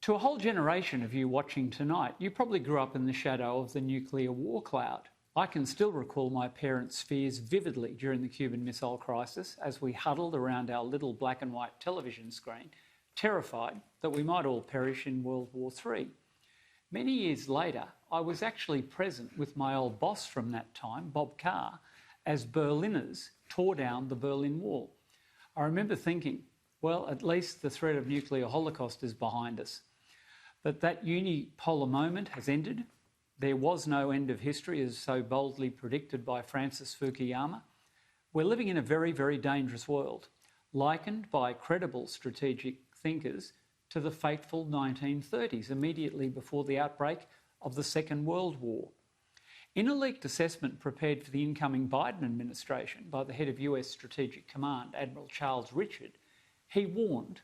To a whole generation of you watching tonight, you probably grew up in the shadow of the nuclear war cloud. I can still recall my parents' fears vividly during the Cuban Missile Crisis as we huddled around our little black and white television screen, terrified that we might all perish in World War III. Many years later, I was actually present with my old boss from that time, Bob Carr, as Berliners tore down the Berlin Wall. I remember thinking, well, at least the threat of nuclear holocaust is behind us. But that unipolar moment has ended. There was no end of history, as so boldly predicted by Francis Fukuyama. We're living in a very, very dangerous world, likened by credible strategic thinkers to the fateful 1930s, immediately before the outbreak of the Second World War. In a leaked assessment prepared for the incoming Biden administration by the head of US Strategic Command, Admiral Charles Richard, he warned,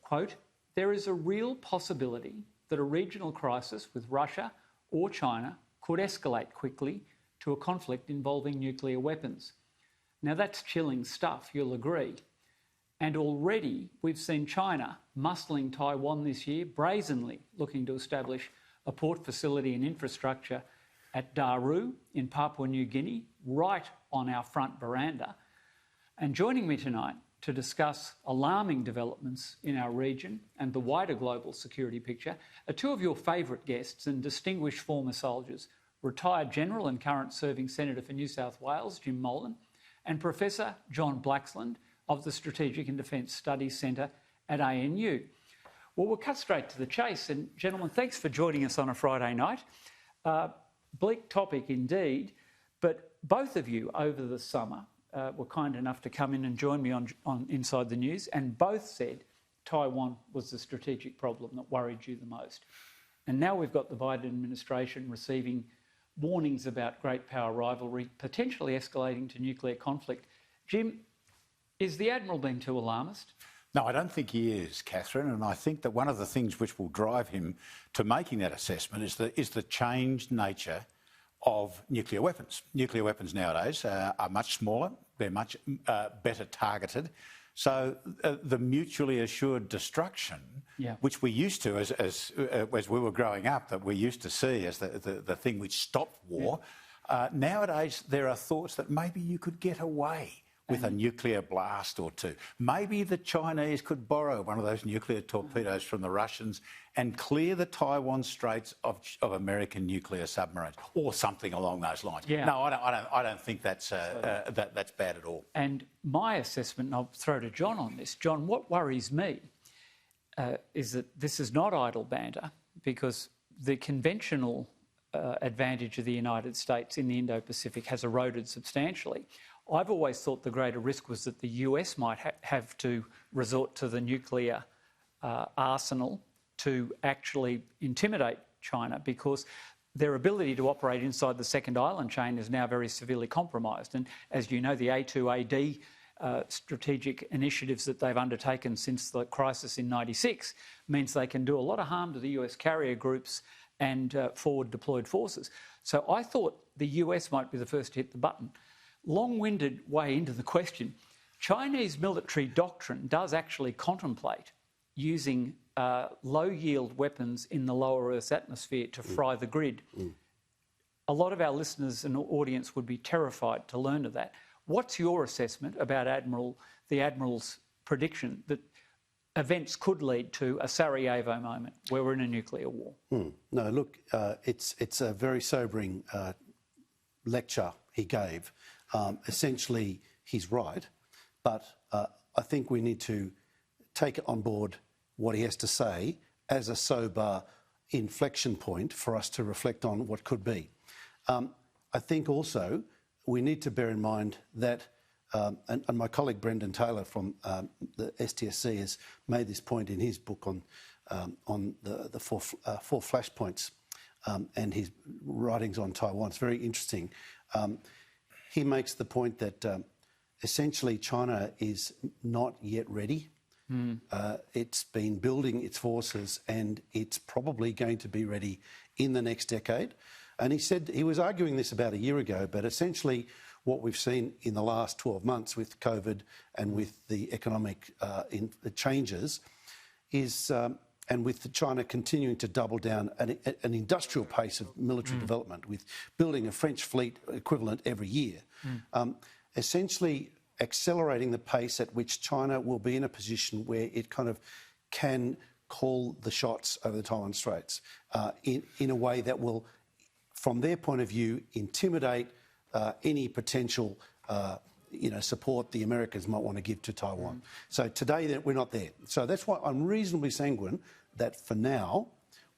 quote, "There is a real possibility that a regional crisis with Russia or China could escalate quickly to a conflict involving nuclear weapons." Now that's chilling stuff, you'll agree. And already we've seen China muscling Taiwan this year, brazenly looking to establish a port facility and infrastructure at Daru in Papua New Guinea, right on our front veranda. And joining me tonight to discuss alarming developments in our region and the wider global security picture are two of your favourite guests and distinguished former soldiers, retired General and current serving Senator for New South Wales, Jim Molan, and Professor John Blaxland of the Strategic and Defence Studies Centre at ANU. Well, we'll cut straight to the chase. And gentlemen, thanks for joining us on a Friday night. Bleak topic indeed, but both of you over the summer were kind enough to come in and join me on Inside the News, and both said Taiwan was the strategic problem that worried you the most. And now we've got the Biden administration receiving warnings about great power rivalry, potentially escalating to nuclear conflict. Jim, is the Admiral being too alarmist? No, I don't think he is, Catherine, and I think that one of the things which will drive him to making that assessment is the changed nature of nuclear weapons. Nuclear weapons nowadays are much smaller, they're much better targeted. So the mutually assured destruction, which we used to, as we were growing up, that we used to see as the thing which stopped war, nowadays there are thoughts that maybe you could get away with a nuclear blast or two. Maybe the Chinese could borrow one of those nuclear torpedoes from the Russians and clear the Taiwan Straits of American nuclear submarines, or something along those lines. Yeah. No, I don't think that's that's bad at all. And my assessment, and I'll throw to John on this. John, what worries me is that this is not idle banter, because the conventional advantage of the United States in the Indo-Pacific has eroded substantially. I've always thought the greater risk was that the US might have to resort to the nuclear arsenal to actually intimidate China, because their ability to operate inside the second island chain is now very severely compromised. And as you know, the A2AD strategic initiatives that they've undertaken since the crisis in '96 means they can do a lot of harm to the US carrier groups and forward deployed forces. So I thought the US might be the first to hit the button. Long-winded way into the question, Chinese military doctrine does actually contemplate using low-yield weapons in the lower Earth's atmosphere to fry the grid. A lot of our listeners and audience would be terrified to learn of that. What's your assessment about the Admiral's prediction that events could lead to a Sarajevo moment where we're in a nuclear war? No, look, it's a very sobering lecture he gave. Essentially, he's right, but I think we need to take on board what he has to say as a sober inflection point for us to reflect on what could be. I think also we need to bear in mind that, and my colleague Brendan Taylor from the STSC has made this point in his book on the four flashpoints and his writings on Taiwan. It's very interesting. He makes the point that essentially China is not yet ready. It's been building its forces and it's probably going to be ready in the next decade. And he said, he was arguing this about a year ago, but essentially what we've seen in the last 12 months with COVID and with the economic changes is and with China continuing to double down an industrial pace of military development, with building a French fleet equivalent every year, essentially accelerating the pace at which China will be in a position where it kind of can call the shots over the Taiwan Straits in a way that will, from their point of view, intimidate any potential support the Americans might want to give to Taiwan. So today we're not there. So that's why I'm reasonably sanguine that for now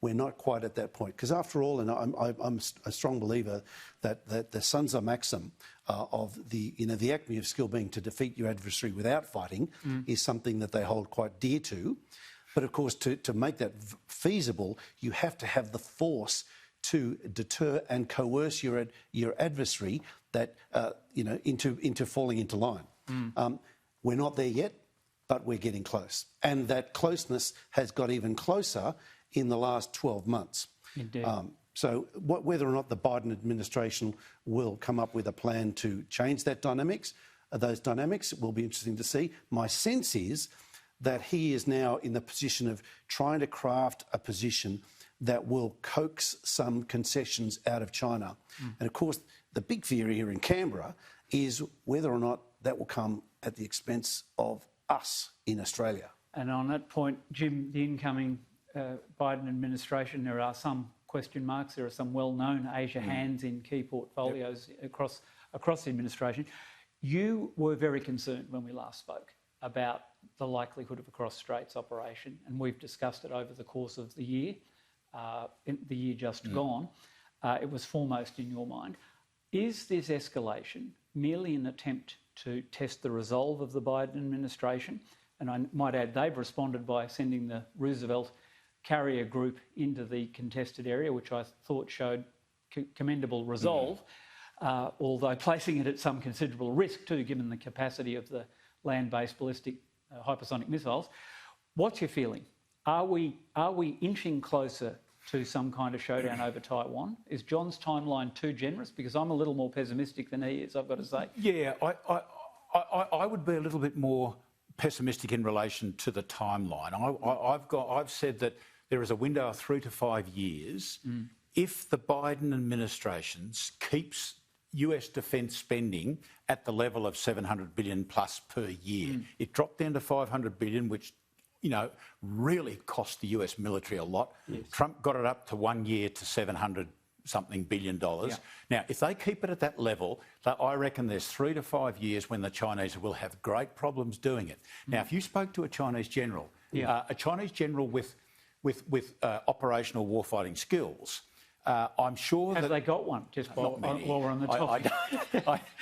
we're not quite at that point. Because after all, and I'm a strong believer that the Sun Tzu maxim of the acme of skill being to defeat your adversary without fighting is something that they hold quite dear to. But of course, to make that feasible, you have to have the force to deter and coerce your adversary that into falling into line. We're not there yet, but we're getting close, and that closeness has got even closer in the last 12 months. Indeed. So whether or not the Biden administration will come up with a plan to change those dynamics will be interesting to see. My sense is that he is now in the position of trying to craft a position that will coax some concessions out of China. And of course, the big fear here in Canberra is whether or not that will come at the expense of us in Australia. And on that point, Jim, the incoming Biden administration, there are some question marks. There are some well-known Asia hands in key portfolios across the administration. You were very concerned when we last spoke about the likelihood of a cross-straits operation, and we've discussed it over the course of the year, just gone. It was foremost in your mind. Is this escalation merely an attempt to test the resolve of the Biden administration? And I might add, they've responded by sending the Roosevelt carrier group into the contested area, which I thought showed commendable resolve, although placing it at some considerable risk too, given the capacity of the land-based ballistic hypersonic missiles. What's your feeling? Are we inching closer to some kind of showdown over Taiwan? Is John's timeline too generous? Because I'm a little more pessimistic than he is, I've got to say. Yeah, I would be a little bit more pessimistic in relation to the timeline. I've said that there is a window of 3 to 5 years. If the Biden administration keeps US defence spending at the level of $700 billion plus per year, it dropped down to $500 billion, which really cost the US military a lot. Yes. Trump got it up to 1 year to $700-something billion. Yeah. Now, if they keep it at that level, I reckon there's 3 to 5 years when the Chinese will have great problems doing it. Now, if you spoke to a Chinese general, with operational warfighting skills, I'm sure Have they got one? Just while we're on the topic.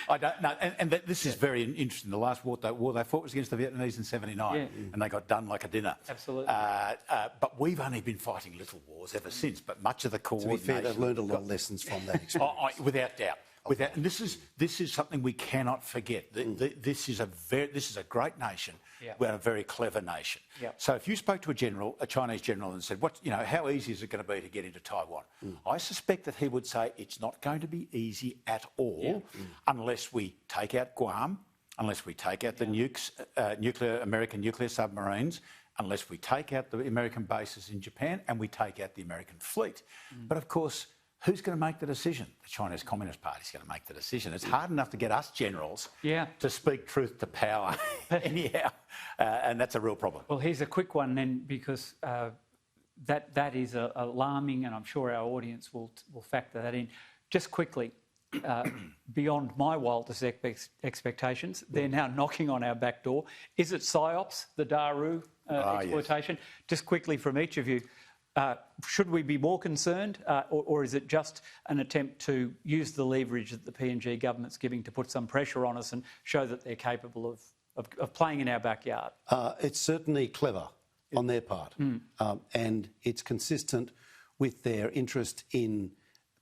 I don't know. And this is very interesting. The last war they fought was against the Vietnamese in '79, and they got done like a dinner. Absolutely. But we've only been fighting little wars ever since. But much of the coordination... To be fair, they've learned a lot of lessons from that experience. Without doubt. And this is something we cannot forget. This is a great nation. Yeah. We're a very clever nation. Yeah. So if you spoke to a Chinese general, and said, how easy is it going to be to get into Taiwan? I suspect that he would say it's not going to be easy at all unless we take out Guam, unless we take out the American nuclear submarines, unless we take out the American bases in Japan and we take out the American fleet. But of course, who's going to make the decision? The Chinese Communist Party is going to make the decision. It's hard enough to get us generals to speak truth to power anyhow, and that's a real problem. Well, here's a quick one then, because that is alarming, and I'm sure our audience will factor that in. Just quickly, beyond my wildest expectations, they're now knocking on our back door. Is it PSYOPs, the Daru exploitation? Yes. Just quickly from each of you, should we be more concerned, or is it just an attempt to use the leverage that the PNG government's giving to put some pressure on us and show that they're capable of playing in our backyard? It's certainly clever on their part, and it's consistent with their interest in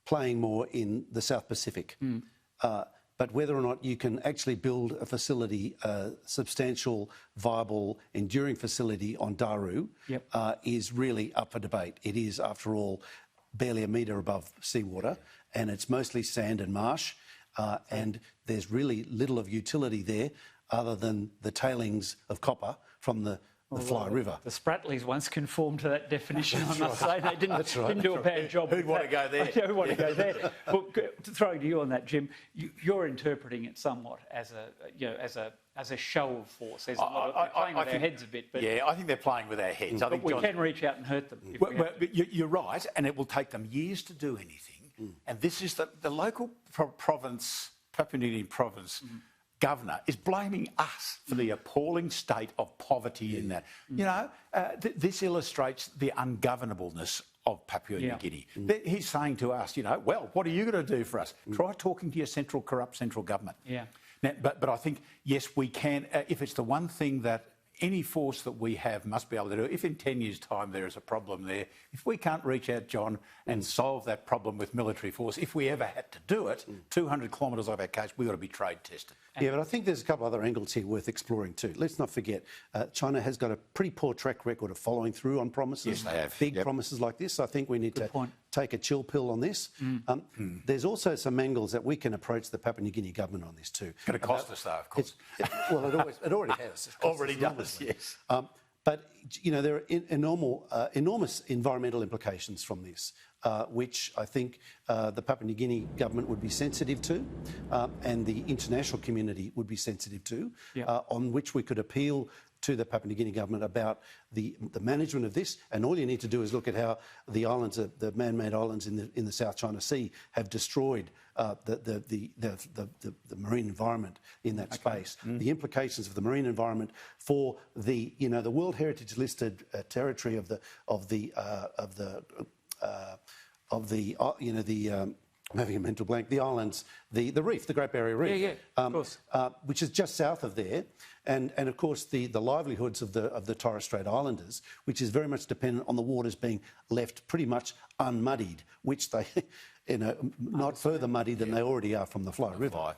playing more in the South Pacific. But whether or not you can actually build a facility, a substantial, viable, enduring facility on Daru is really up for debate. It is, after all, barely a metre above seawater, and it's mostly sand and marsh, and there's really little of utility there other than the tailings of copper from the Fly River. The Spratlys once conformed to that definition, I must say. They didn't do a bad job. Who'd want to go there? Who'd want to go there? Well, throwing to you on that, Jim, you're interpreting it somewhat as a show of force. There's a lot of playing with our heads a bit. But, yeah, I think they're playing with our heads. I think we can reach out and hurt them. You're right, and it will take them years to do anything. And this is the local province, Papua New Guinea province, governor is blaming us for the appalling state of poverty in that. You know, this illustrates the ungovernableness of Papua New Guinea. He's saying to us, you know, well, what are you going to do for us? Try talking to your corrupt central government. Yeah. Now, but I think, yes, we can, if it's the one thing that any force that we have must be able to do, if in 10 years' time there is a problem there, if we can't reach out, John, and solve that problem with military force, if we ever had to do it, 200 kilometres off our coast, we've got to be trade tested. Yeah, but I think there's a couple other angles here worth exploring too. Let's not forget, China has got a pretty poor track record of following through on promises. Yes, they have. Big promises like this. I think we need to take a chill pill on this. There's also some angles that we can approach the Papua New Guinea government on this too. It's going to cost us, though, of course. Well, it already has. It already does, yes. But, you know, there are enormous environmental implications from this, which I think the Papua New Guinea government would be sensitive to and the international community would be sensitive to, on which we could appeal to the Papua New Guinea government about the management of this. And all you need to do is look at how the islands, the man-made islands in the South China Sea, have destroyed the marine environment in that space. The implications of the marine environment for the World Heritage listed territory I'm having a mental blank. The islands, the reef, the Great Barrier Reef, of course. which is just south of there, and of course the livelihoods of the Torres Strait Islanders, which is very much dependent on the waters being left pretty much unmuddied, which they, not further muddy than they already are from the Fly River.